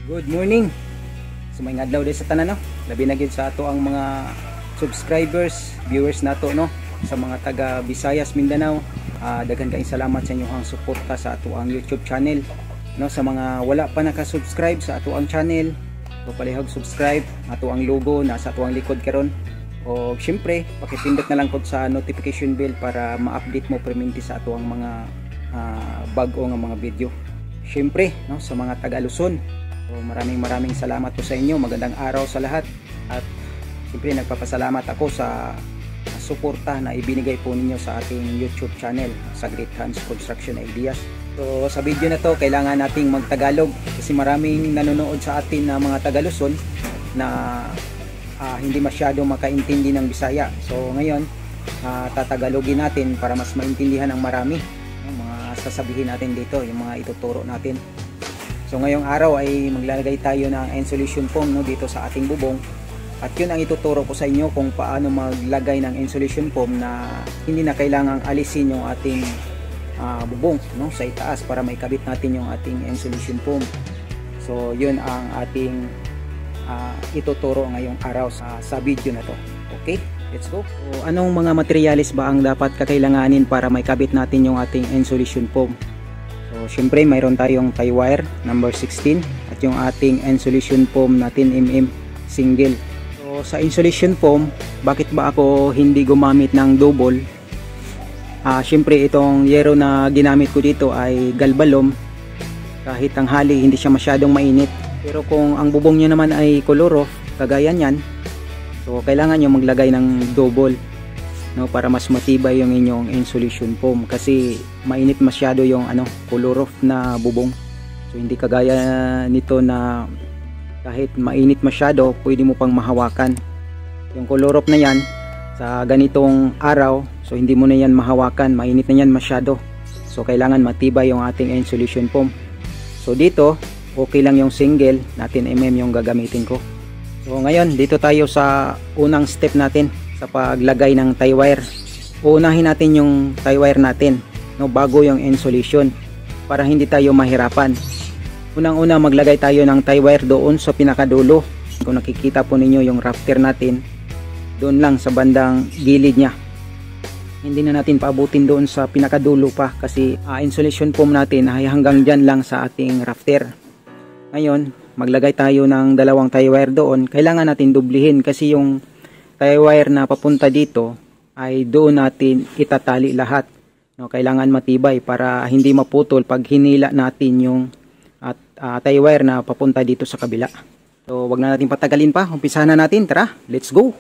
Good morning. So may adlaw din sa tanan, no? Labi na gyud sa ato ang mga subscribers, viewers nato, no? Sa mga taga Visayas, Mindanao, daghan kayong salamat sa inyong suporta sa ato ang YouTube channel, no? Sa mga wala pa naka-subscribe sa ato ang channel, so palihog subscribe. Ato ang logo nasa ato ang likod karon. O syempre, pakipindot na lang kod sa notification bell para ma-update mo perminti sa ato ang mga bago nga mga video. Syempre, no, sa mga taga Luzon, so maraming salamat po sa inyo. Magandang araw sa lahat. At siyempre nagpapasalamat ako sa suporta na ibinigay po ninyo sa ating YouTube channel sa Great Hands Construction Ideas. So sa video na to, kailangan nating magtagalog kasi maraming nanonood sa atin na mga taga Luzon na hindi masyado makaintindi ng Bisaya. So ngayon, tatagalogin natin para mas maintindihan ng marami yung mga sasabihin natin dito, yung mga ituturo natin. So ngayong araw ay maglalagay tayo ng insulation foam, no, dito sa ating bubong. At yun ang ituturo ko sa inyo kung paano maglagay ng insulation foam na hindi na kailangang alisin yung ating bubong, no, sa itaas para maikabit natin yung ating insulation foam. So yun ang ating ituturo ngayong araw sa video na to. Okay, let's go. So, anong mga materyales ba ang dapat kakailanganin para maikabit natin yung ating insulation foam? So, syempre mayroon tayong tie wire number 16 at yung ating insulation foam na 10mm single. So, sa insulation foam, bakit ba ako hindi gumamit ng double? Syempre itong yero na ginamit ko dito ay galbalom. Kahit tanghali hindi siya masyadong mainit. Pero kung ang bubong nyo naman ay color off, kagaya nyan, so kailangan nyo maglagay ng double, no, para mas matibay yung inyong insulation foam kasi mainit masyado yung color off na bubong. So hindi kagaya nito na kahit mainit masyado pwede mo pang mahawakan. Yung color off na yan sa ganitong araw, so hindi mo na yan mahawakan, mainit na yan masyado. So kailangan matibay yung ating insulation foam. So dito okay lang yung single na 10mm yung gagamitin ko. So ngayon dito tayo sa unang step natin sa paglagay ng tie wire. Uunahin natin yung tie wire natin, no, bago yung insulation para hindi tayo mahirapan. Unang-una maglagay tayo ng tie wire doon sa pinakadulo. Kung nakikita po ninyo yung rafter natin, doon lang sa bandang gilid niya. Hindi na natin paabutin doon sa pinakadulo pa kasi insulation foam natin ay hanggang dyan lang sa ating rafter. Ngayon, maglagay tayo ng dalawang tie wire doon. Kailangan natin dublihin kasi yung tie wire na papunta dito ay doon natin itatali lahat. No, kailangan matibay para hindi maputol pag hinila natin yung tie wire na papunta dito sa kabila. So, wag na natin patagalin pa. Umpisahan na natin. Tara, let's go!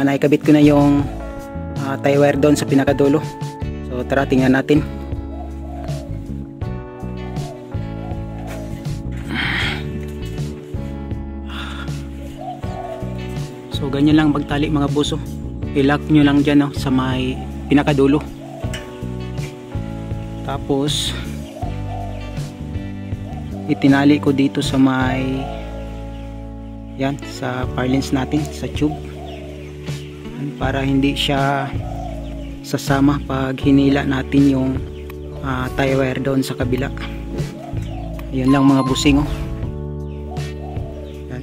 Naikabit ko na yung tie wire doon sa pinakadulo. So tara, tingnan natin. So ganyan lang pagtali mga buso. I-lock nyo lang dyan, no, sa may pinakadulo. Tapos itinali ko dito sa may yan, sa purlins natin, sa tube, para hindi siya sasama pag hinila natin yung tie wire doon sa kabila. Yun lang mga busing, oh. Yan.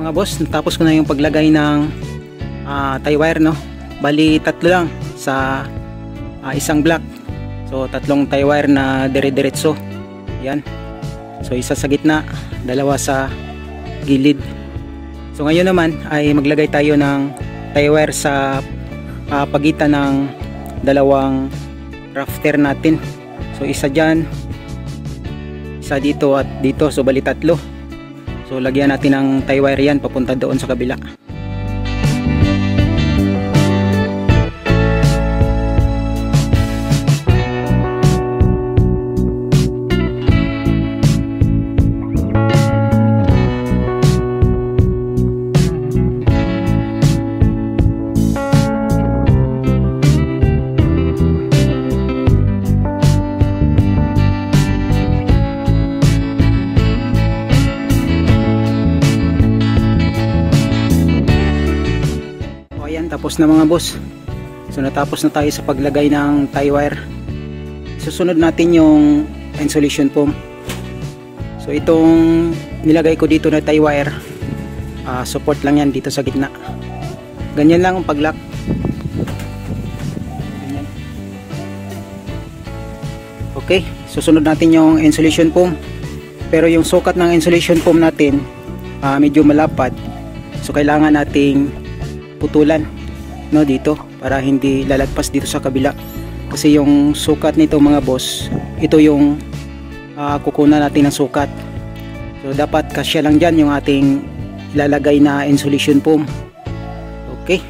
Mga boss, natapos ko na yung paglagay ng tie wire, no. Bali tatlo lang sa isang block. So tatlong tie wire na dire-diretso. Yan. So isa sa gitna, dalawa sa gilid. So ngayon naman ay maglagay tayo ng tie wire sa pagitan ng dalawang rafter natin. So isa dyan, isa dito at dito. So bali tatlo. So lagyan natin ng tie wire yan papunta doon sa kabila. tapos na mga boss. So natapos na tayo sa paglagay ng tie wire. Susunod natin yung insulation foam. So itong nilagay ko dito na tie wire, support lang yan dito sa gitna. Ganyan lang ang pag-lock. Okay, susunod natin yung insulation foam. Pero yung sukat ng insulation foam natin medyo malapad. So kailangan nating putulan, no, dito para hindi lalagpas dito sa kabila. Kasi yung sukat nito mga boss, ito yung kukunan natin ng sukat. So dapat kasya lang dyan yung ating ilalagay na insulation foam. Okay.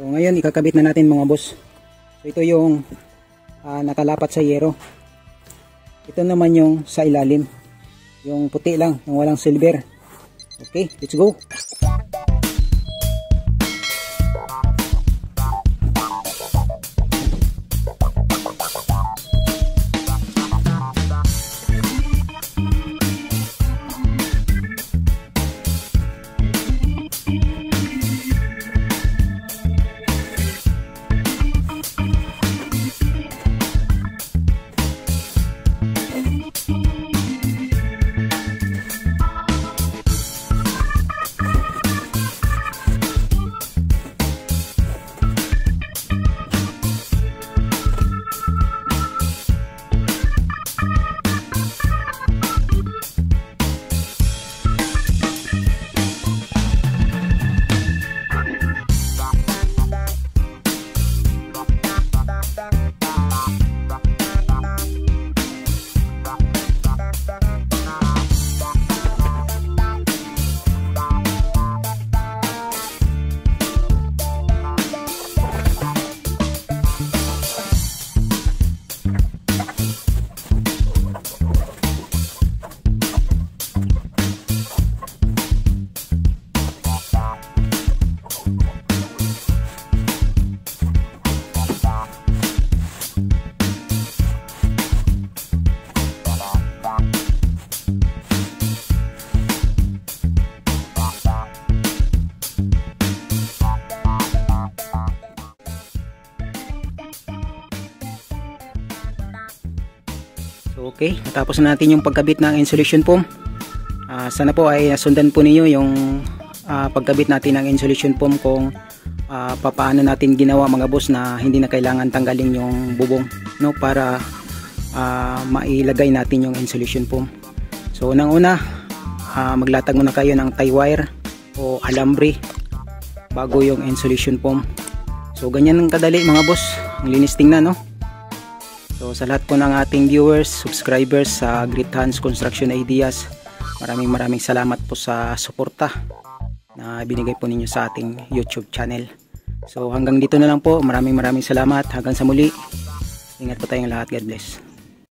So ngayon ikakabit na natin mga boss. So ito yung nakalapat sa yero. Ito naman yung sa ilalim. Yung puti lang, yung walang silver. Okay, let's go. Okay, natapos na natin yung pagkabit ng insulation foam. Sana po ay nasundan po ninyo yung pagkabit natin ng insulation foam kung papaano natin ginawa mga boss na hindi na kailangan tanggalin yung bubong, no, para mailagay natin yung insulation foam. So unang-una, maglatag muna kayo ng tie wire o alambre bago yung insulation foam. So ganyan ang kadali mga boss, ang linis tingnan, no. So sa lahat po ng ating viewers, subscribers sa Great Hands Construction Ideas, maraming salamat po sa suporta na binigay po ninyo sa ating YouTube channel. So hanggang dito na lang po, maraming salamat, hanggang sa muli, ingat po tayong lahat, God bless.